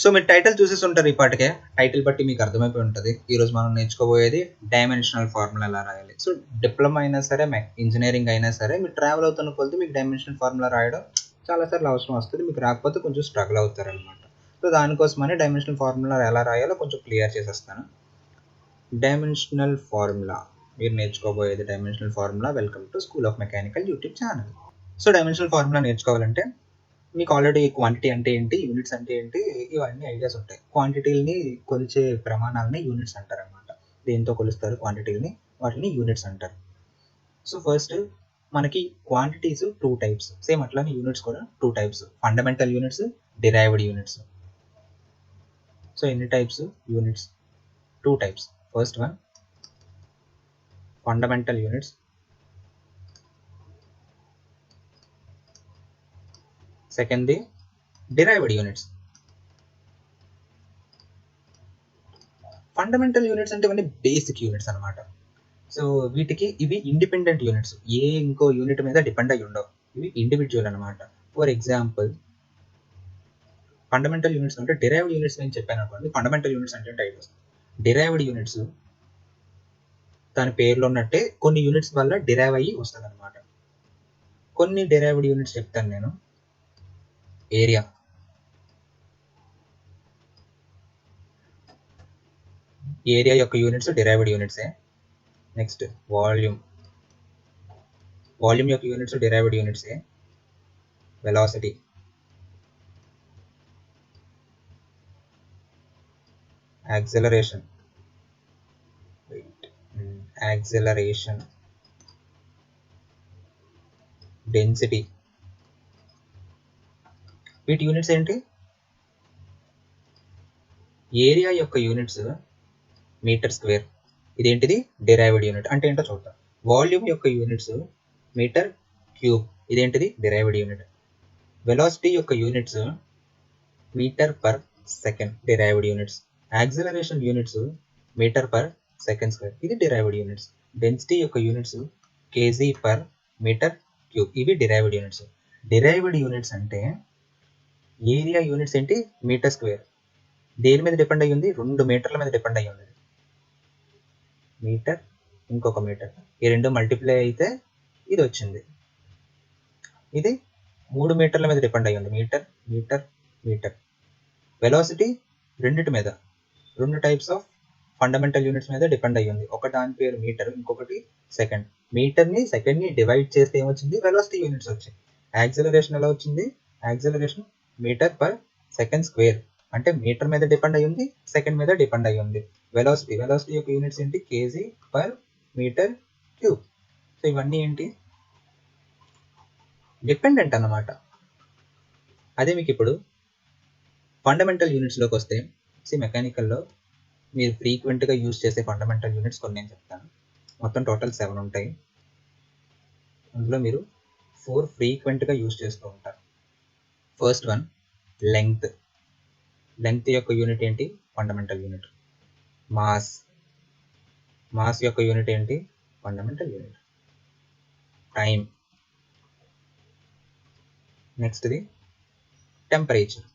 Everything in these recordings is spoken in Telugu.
సో మీరు టైటిల్ చూసేసి ఉంటారు ఇప్పటికే. టైటిల్ బట్టి మీకు అర్థమైపోయి ఉంటుంది. ఈరోజు మనం నేర్చుకోబోయేది డైమెన్షనల్ ఫార్ములా ఎలా రాయాలి. సో డిప్లొమా అయినా సరే, ఇంజనీరింగ్ అయినా సరే, మీరు ట్రావెల్ అవుతున్న కొలది మీకు డైమెన్షనల్ ఫార్ములా రాయడం చాలాసార్లు అవసరం వస్తుంది. మీకు రాకపోతే కొంచెం స్ట్రగుల్ అవుతారనమాట. సో దానికోసమని డైమెన్షనల్ ఫార్ములా ఎలా రాయాలో కొంచెం క్లియర్ చేసేస్తాను. డైమెన్షనల్ ఫార్ములా మీరు నేర్చుకోబోయేది dimensional formula. Welcome to school of mechanical YouTube channel. So dimensional formula నేర్చుకోవాలంటే మీకు ఆల్రెడీ క్వాంటిటీ అంటే ఏంటి, యూనిట్స్ అంటే ఏంటి, ఇవన్నీ ఐడియాస్ ఉంటాయి. క్వాంటిటీలని కొలిచే ప్రమాణాలని యూనిట్స్ అంటారు అనమాట. దేంతో కొలుస్తారు క్వాంటిటీలని, వాటిని యూనిట్స్ అంటారు. సో ఫస్ట్ మనకి క్వాంటిటీస్ 2 టైప్స్, సేమ్ అట్లానే యూనిట్స్ కూడా 2 types, fundamental units, derived units. So ఎన్ని types units? 2 types. First one fundamental units, second the derived units. Fundamental units అంటే ఇవన్నీ బేసిక్ యూనిట్స్ అనమాట. సో వీటికి ఇవి ఇండిపెండెంట్ యూనిట్స్, ఏ ఇంకో యూనిట్ మీద డిపెండ్ అయ్యి ఉండవు. ఇవి ఇండివిజువల్ అనమాట. ఫర్ ఎగ్జాంపుల్ ఫండమెంటల్ యూనిట్స్ అంటే డిరైవ్డ్ యూనిట్స్ నేను చెప్పాను అనుకోండి. ఫండమెంటల్ యూనిట్స్ అంటే టైప్ డిరైవ్డ్ యూనిట్స్ దాని పేరులో ఉన్నట్టే కొన్ని యూనిట్స్ వల్ల డిరైవ్ అయ్యి వస్తుంది అనమాట. కొన్ని డిరైవ్డ్ యూనిట్స్ చెప్తాను నేను. ఏరియా, ఏరియా యొక్క యూనిట్స్ డిరైవ్డ్ యూనిట్సే. నెక్స్ట్ వాల్యూమ్, వాల్యూమ్ యొక్క యూనిట్స్ డిరైవ్డ్ యూనిట్సే. Velocity, acceleration, acceleration, density. వీటి యూనిట్స్ ఏంటి? ఏరియా యొక్క యూనిట్స్ మీటర్ స్క్వేర్, ఇదేంటిది డిరైవ్డ్ యూనిట్. అంటే ఏంటో చూద్దాం. వాల్యూమ్ యొక్క యూనిట్స్ మీటర్ క్యూబ్, ఇదేంటిది డిరైవ్డ్ యూనిట్. వెలాసిటీ యొక్క units meter per second, derived units. Acceleration units meter per second square, ఇది డిరైవ్డ్ యూనిట్స్. డెన్సిటీ యొక్క units KG per metre cube, ఇవి డిరైవ్డ్ యూనిట్స్. డిరైవ్డ్ యూనిట్స్ అంటే ఏరియా యూనిట్స్ ఏంటి? Metre square. దేని మీద డిపెండ్ అయ్యి ఉంది? 2 మీటర్ల మీద డిపెండ్ అయ్యి ఉంది. మీటర్ ఇంకొక మీటర్, ఈ రెండు మల్టిప్లై అయితే ఇది వచ్చింది. ఇది 3 మీటర్ల మీద డిపెండ్ అయ్యి ఉంది. Metre metre metre. వెలాసిటీ రెండిటి మీద, 2 టైప్స్ ఆఫ్ ఫండమెంటల్ యూనిట్స్ మీద డిపెండ్ అయ్యి ఉంది. ఒక దాని పేరు మీటర్, ఇంకొకటి సెకండ్. మీటర్ని సెకండ్ని డివైడ్ చేస్తే ఏమొచ్చింది? వెలాసిటీ యూనిట్స్ వచ్చాయి. యాక్సిలరేషన్ ఎలా వచ్చింది? Acceleration metre per second square, అంటే మీటర్ మీద డిపెండ్ అయ్యి ఉంది, సెకండ్ మీద డిపెండ్ అయ్యి ఉంది. వెలాసిటీ, వెలాసిటీ యొక్క యూనిట్స్ ఏంటి? KG per metre cube. So ఇవన్నీ ఏంటి? డిపెండెంట్ అన్నమాట. అదే మీకు ఇప్పుడు ఫండమెంటల్ యూనిట్స్లోకి వస్తే, మెకానికల్లో మీరు ఫ్రీక్వెంట్గా యూజ్ చేసే ఫండమెంటల్ యూనిట్స్ కొన్ని నేను చెప్తాను. మొత్తం టోటల్ 7 ఉంటాయి. అందులో మీరు 4 ఫ్రీక్వెంట్గా యూజ్ చేస్తూ ఉంటారు. First one length. లెంగ్త్ యొక్క యూనిట్ ఏంటి? Fundamental unit. మాస్, మాస్ యొక్క యూనిట్ ఏంటి? Fundamental unit. టైం, నెక్స్ట్ది టెంపరేచర్.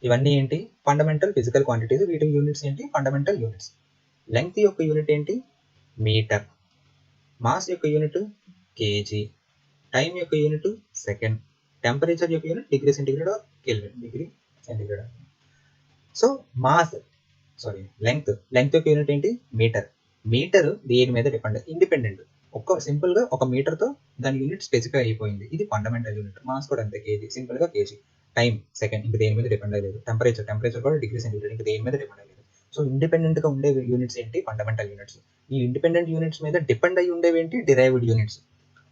ఇవన్నీ ఏంటి? Fundamental physical quantities. వీటి యూనిట్స్ ఏంటి? Fundamental units. లెంగ్త్ యొక్క యూనిట్ ఏంటి? మీటర్. మాస్ యొక్క యూనిట్ కేజీ. టైం యొక్క యూనిట్ సెకండ్. టెంపరేచర్ యొక్క unit degree centigrade or kelvin, degree centigrade. So length, length యొక్క యూనిట్ ఏంటి? మీటర్. మీటర్ దేని మీద డిపెండ్? ఇండిపెండెంట్. సింపుల్గా ఒక మీటర్తో దాని యూనిట్ స్పెసిఫై అయిపోయింది. ఇది ఫండమెంటల్ యూనిట్. మాస్ కూడా అంతే, కేజీ, సింపుల్గా కేజీ. టైం సెకండ్, ఇంక దేని మీద డిపెండ్ అయ్యలేదు. టెంపరేచర్ కూడా డిగ్రీ సెంటిగ్రేడ్, ఇంక దేని మీద డిపెండ్ అయ్యలేదు. సో ఇండిపెండెంట్గా ఉండే యూనిట్స్ ఏంటి? Fundamental units. ఈ ఇండిపెండెంట్ యూనిట్స్ మీద డిపెండ్ అయ్యి ఉండేవి ఏంటి? Derived units.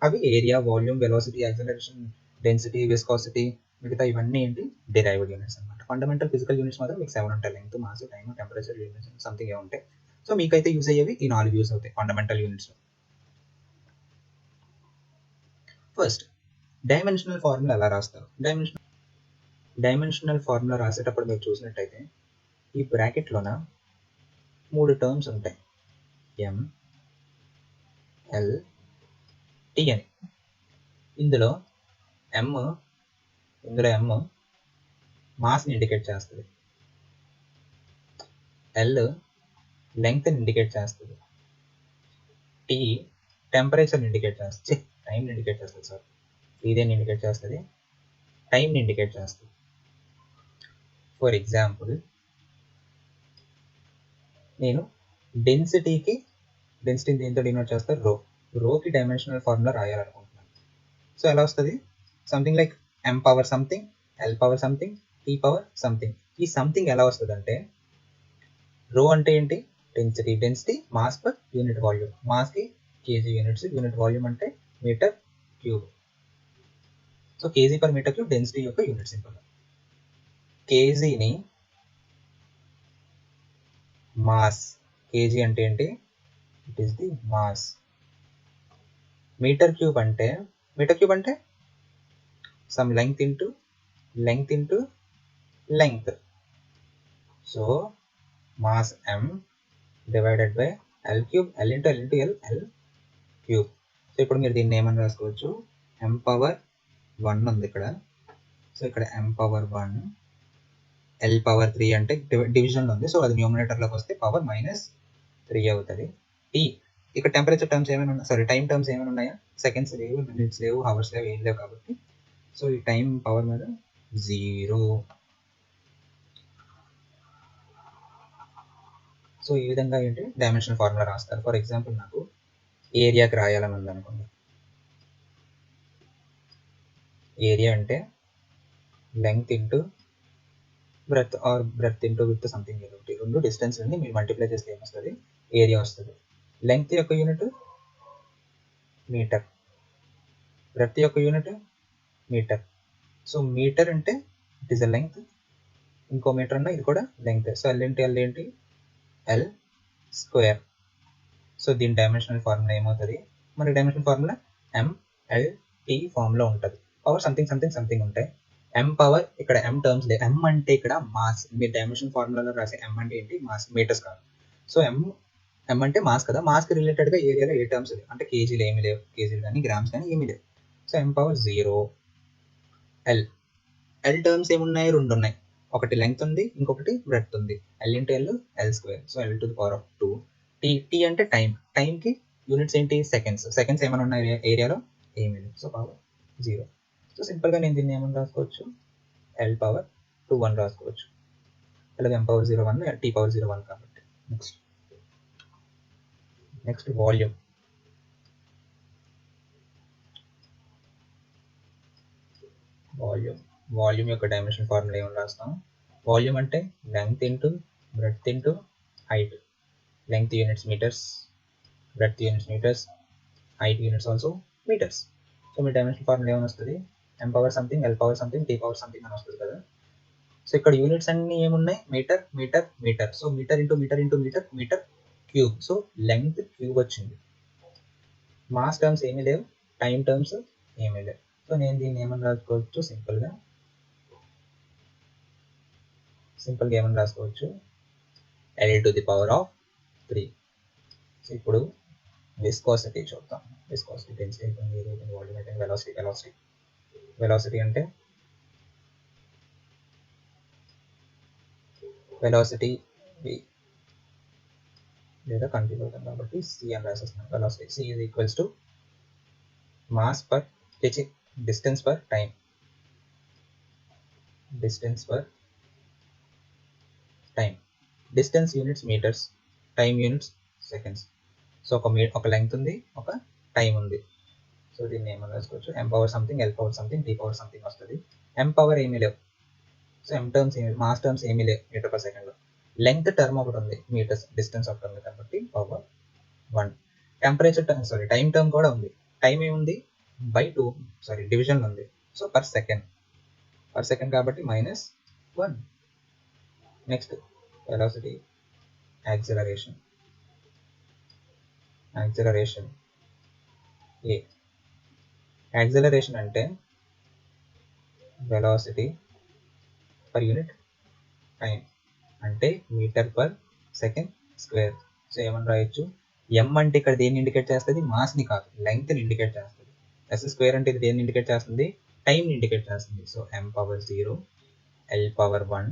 అవి area, volume, velocity, acceleration, density, viscosity, మిగతా ఇవన్నీ ఏంటి? డిరైవ్డ్ యూనిట్స్ అనమాట. ఫండమెంటల్ ఫిజికల్ యూనిట్స్ మాత్రం మీకు 7 ఉంటాయి. Length, mass, time, temperature, something ఏ ఉంటాయి. సో మీకైతే యూజ్ అయ్యేవి ఈ 4 యూజ్ అవుతాయి fundamental units. First dimensional formula ఎలా రాస్తారు? డైమెన్షనల్ ఫార్ములా రాసేటప్పుడు మీరు చూసినట్టయితే ఈ బ్రాకెట్లోన 3 టర్మ్స్ ఉంటాయి. ఎం, ఎల్, టి అని. ఇందులో ఎం మాస్ని ఇండికేట్ చేస్తుంది, ఎల్ లెంగ్త్ని ఇండికేట్ చేస్తుంది, టీ టెంపరేచర్ని ఇండికేట్ చేస్తుంది, టైంని ఇండికేట్ చేస్తుంది, సార్ ఇదేని ఇండికేట్ చేస్తుంది, టైంని ఇండికేట్ చేస్తుంది. ఫర్ ఎగ్జాంపుల్ నేను డెన్సిటీని దీంతో డినోట్ చేస్తే రోకి డైమెన్షనల్ ఫార్ములా రాయాలనుకుంటున్నాను. సో ఎలా వస్తుంది? Something like m power something, l power something, t power something. ఈ సంథింగ్ ఎలా వస్తుంది అంటే, రో అంటే ఏంటి? Density mass per unit volume, మాస్కి కేజీ యూనిట్స్, యూనిట్ వాల్యూమ్ అంటే meter cube. So KG per metre cube density యొక్క యూనిట్ సింపుల్. కేజీని మాస్, కేజీ అంటే ఏంటి? It is the mass. Meter cube అంటే some length into length. So mass m divided by l cube, l into l cube. So ఇప్పుడు మీరు దీన్ని ఏమని రాసుకోవచ్చు? m పవర్ 1 ఉంది ఇక్కడ, సో ఇక్కడ m పవర్ 1, l పవర్ 3 అంటే డివిజన్లో ఉంది, సో అది న్యూమినేటర్లోకి వస్తే పవర్ -3 అవుతుంది. టీ ఇక్కడ టెంపరేచర్ టర్మ్స్ ఏమైనా ఉన్నాయి, సారీ టైం టర్మ్స్ ఏమైనా ఉన్నాయా? సెకండ్స్ లేవు, మినిట్స్ లేవు, అవర్స్ లేవు, ఏం లేవు కాబట్టి సో ఈ టైం పవర్ మీద 0. సో ఈ విధంగా ఏంటి డైమెన్షనల్ ఫార్ములా రాస్తారు. ఫర్ ఎగ్జాంపుల్ నాకు ఏరియాకి రాయాలని ఉంది అనుకోండి. ఏరియా అంటే length into breadth or breadth into with something ఏదో ఒకటి, రెండు డిస్టెన్స్ అన్ని మీరు మల్టిప్లై చేస్తే ఏమొస్తుంది? ఏరియా వస్తుంది. లెంగ్త్ యొక్క యూనిట్ మీటర్, బ్రెత్ యొక్క యూనిట్ మీటర్. సో మీటర్ అంటే ఇట్ ఈస్ అ లెంగ్త్, ఇంకో మీటర్ అన్న ఇది కూడా length. So L into L ఏంటి? L square. సో దీని డైమెన్షనల్ ఫార్ములా ఏమవుతుంది? మన డైమెన్షనల్ ఫార్ములా MLT ఫామ్లో ఉంటుంది. పవర్ సంథింగ్ ఉంటాయి. m పవర్ ఇక్కడ m టర్మ్స్ లేదు, m అంటే ఇక్కడ మాస్. మీరు డైమెన్షన్ ఫార్ములాలో రాసే m అంటే ఏంటి? మాస్, మీటర్స్ కాదు. సో m అంటే మాస్ కదా, మాస్కి రిలేటెడ్గా ఏరియాలో ఏ టర్మ్స్ లేవు, అంటే కేజీలు ఏమీ లేవు, కేజీలు కానీ గ్రామ్స్ కానీ ఏమీ లేవు. So m power 0. l terms ఏమున్నాయి? 2 ఉన్నాయి, ఒకటి లెంగ్త్ ఉంది, ఇంకొకటి బ్రెడ్త్ ఉంది. l into l square, so l to the power of 2. T అంటే టైంకి యూనిట్స్ ఏంటి? సెకండ్స్ ఏమైనా ఉన్నాయి ఏరియాలో? ఏమీ లేవు, సో పవర్ 0. సో సింపుల్గా నేను దీన్ని ఏమని రాసుకోవచ్చు? l పవర్ 2 1 రాసుకోవచ్చు. అలాగే m పవర్ 0 1, t పవర్ 0 1 కాబట్టి. Next volume. వాల్యూమ్ యొక్క డైమెన్షన్ ఫార్ములా ఏమని రాస్తాం? వాల్యూమ్ అంటే length into breadth into height. Length units meters, breadth units meters, height units also meters. So మీ డైమెన్షన్ ఫార్ములా ఏమని వస్తుంది? m power something, l power something, t power something అని వస్తుంది కదా. సో ఇక్కడ యూనిట్స్ అన్నీ ఏమున్నాయి? Meter. So meter into meter cube. So length cube వచ్చింది. మాస్ టర్మ్స్ ఏమీ లేవు, టైం టర్మ్స్ ఏమీ లేవు. సో నేను దీన్ని ఏమని రాసుకోవచ్చు? సింపుల్గా ఏమని రాసుకోవచ్చు? l to the power of 3. So ఇప్పుడు విస్కోసిటీ చూద్దాం. విస్కోసిటీ, డెన్సిటీ, వాల్యూమ్ అయితే వెలాసిటీ అంటే వెలాసిటీ లేదా కన్ఫ్యూజ్ అవుతాం కాబట్టి సి అని రాసేస్తున్నాం. Velocity C is equals to mass per distance per time. Distance units meters, time units seconds. So ఒక లెంగ్త్ ఉంది, ఒక టైం ఉంది. సో దీన్ని ఏమని రాసుకోవచ్చు? m power something, l power something, t power something వస్తుంది. m పవర్ ఏమీ లేవు, so m terms mass terms ఏమీ లేవు మీటర్ పర్ సెకండ్లో. లెంగ్త్ టర్మ్ ఒకటి ఉంది, మీటర్స్ డిస్టెన్స్ ఒకటి ఉంది కాబట్టి power 1. Temperature term, time term కూడా ఉంది. టైం ఏముంది? /2, డివిజన్లో ఉంది. సో పర్ సెకండ్ కాబట్టి -1. Next velocity, acceleration A. Acceleration అంటే వెలాసిటీ పర్ యూనిట్ టైం, అంటే metre per second square. So ఏమని రాయొచ్చు? m అంటే ఇక్కడ దేన్ని ఇండికేట్ చేస్తుంది? మాస్ని కాదు, లెంగ్త్ని ఇండికేట్ చేస్తుంది. s స్క్వేర్ అంటే ఇది దేన్ని ఇండికేట్ చేస్తుంది? టైంని ఇండికేట్ చేస్తుంది. So m power 0 L power 1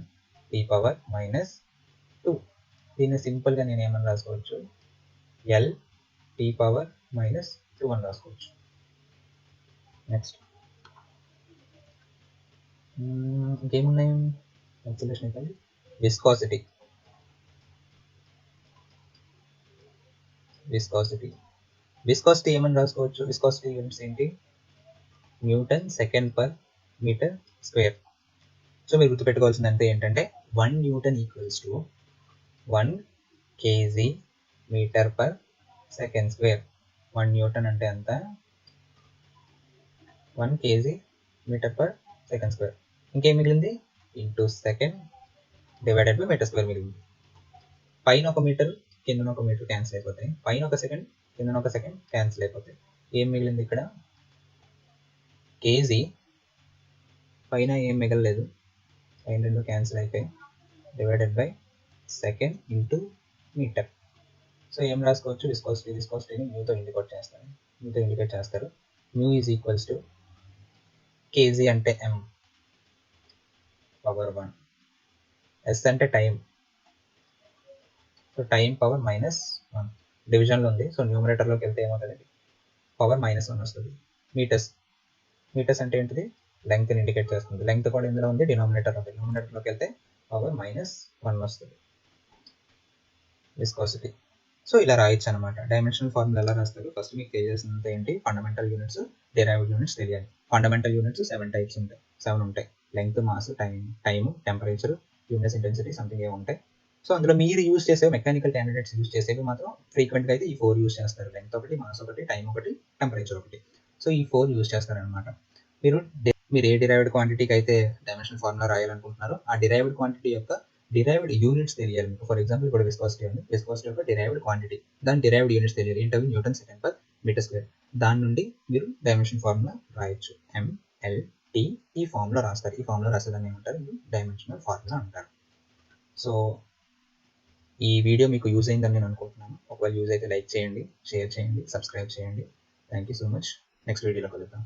T power minus 2. దీన్ని సింపుల్గా నేను ఏమని రాసుకోవచ్చు, ఎల్ టీ పవర్ మైనస్ 2 అని రాసుకోవచ్చు. నెక్స్ట్ ఇంకేమున్నాయి యాక్సిలరేషన్ అయితే విస్కాసిటీ. విస్కాసిటీ ఏమని రాసుకోవచ్చు, విస్కాసిటీ యూనిట్స్ ఏంటి, newton second per metre square. So మీరు గుర్తుపెట్టుకోవాల్సిందంటే ఏంటంటే 1 newton equals to 1 KG metre per second square. 1 newton అంటే ఎంత, 1 KG metre per second square. ఇంకేం మిగిలింది, into second divided by metre square మిగిలింది. పైన ఒక మీటర్ కిందన ఒక మీటర్ క్యాన్సిల్ అయిపోతాయి, పైన ఒక సెకండ్ కిందన ఒక సెకండ్ క్యాన్సిల్ అయిపోతాయి. ఏం మిగిలింది ఇక్కడ, కేజీ, పైన ఏం మిగలలేదు, పైన రెండు క్యాన్సిల్ అయిపోయి, divided by second into metre. So ఏం రాసుకోవచ్చు, విస్కాసిటీని న్యూతో ఇండికేట్ చేస్తారు. Nu is equals to KG అంటే ఎం పవర్ 1, ఎస్ అంటే time, so time power minus 1. డివిజన్లో ఉంది, సో న్యూమరేటర్లోకి వెళ్తే ఏమవుతుంది, పవర్ -1 వస్తుంది. మీటర్స్ అంటే ఏంటిది, లెంగ్త్ని ఇండికేట్ చేస్తుంది. లెంగ్త్ కూడా ఇందులో ఉంది, డినామినేటర్ ఉంది. డినామినేటర్లోకి వెళ్తే పవర్ -1 వస్తుంది విస్కాసిటీ. సో ఇలా రాయొచ్చు అనమాట. డైమెన్షనల్ ఫార్ములా ఎలా రాస్తారు, ఫస్ట్ మీకు తెలియాల్సినంత ఏంటి, ఫండమెంటల్ యూనిట్స్, డిరైవ్డ్ యూనిట్స్ తెలియాలి. ఫండమెంటల్ యూనిట్స్ 7 ఉంటాయి. Length, mass, time, temperature, units, intensity, something ఏమి ఉంటాయి. సో అందులో మీరు యూజ్ చేసే మెకానికల్ క్యాండిడేట్స్ యూజ్ చేసేవి మాత్రం ఫ్రీక్వెంట్గా అయితే ఈ 4 యూజ్ చేస్తారు. లెంగ్త్ ఒకటి, మాస్ ఒకటి, టైం ఒకటి, టెంపరేచర్ ఒకటి. సో ఈ 4 యూజ్ చేస్తారనమాట. మీరు ఏ డిరైవ్డ్ క్వాంటిటీకి అయితే డైమెన్షనల్ ఫార్ములా రాయాలనుకుంటున్నారో ఆ డిరైవ్డ్ క్వాంటిటీ యొక్క డిరైవ్డ్ యూనిట్స్ తెలియాలి మీకు. ఫర్ ఎగ్జాంపుల్ ఇప్పుడు విస్కాసిటీ ఉంది, విస్కాసిటీ యొక్క డిరైవ్డ్ క్వాంటిటీ, దాని డిరైవ్డ్ యూనిట్స్ తెలియాలి. ఏంటవి, newton second per metre square. దాని నుండి మీరు డైమెన్షన్ ఫార్ములా రాయొచ్చు, ఎంఎల్టీ. ఈ ఫార్ములా రాస్తారు. ఈ ఫార్ములా రాసేదాన్ని ఏమంటారు, డైమెన్షనల్ ఫార్ములా అంటారు. సో ఈ వీడియో మీకు యూజ్ అయిందని నేను అనుకుంటున్నాను. ఒకవేళ యూజ్ అయితే లైక్ చేయండి, షేర్ చేయండి, సబ్స్క్రైబ్ చేయండి. Thank you so much. Next వీడియోలో కలుద్దాం.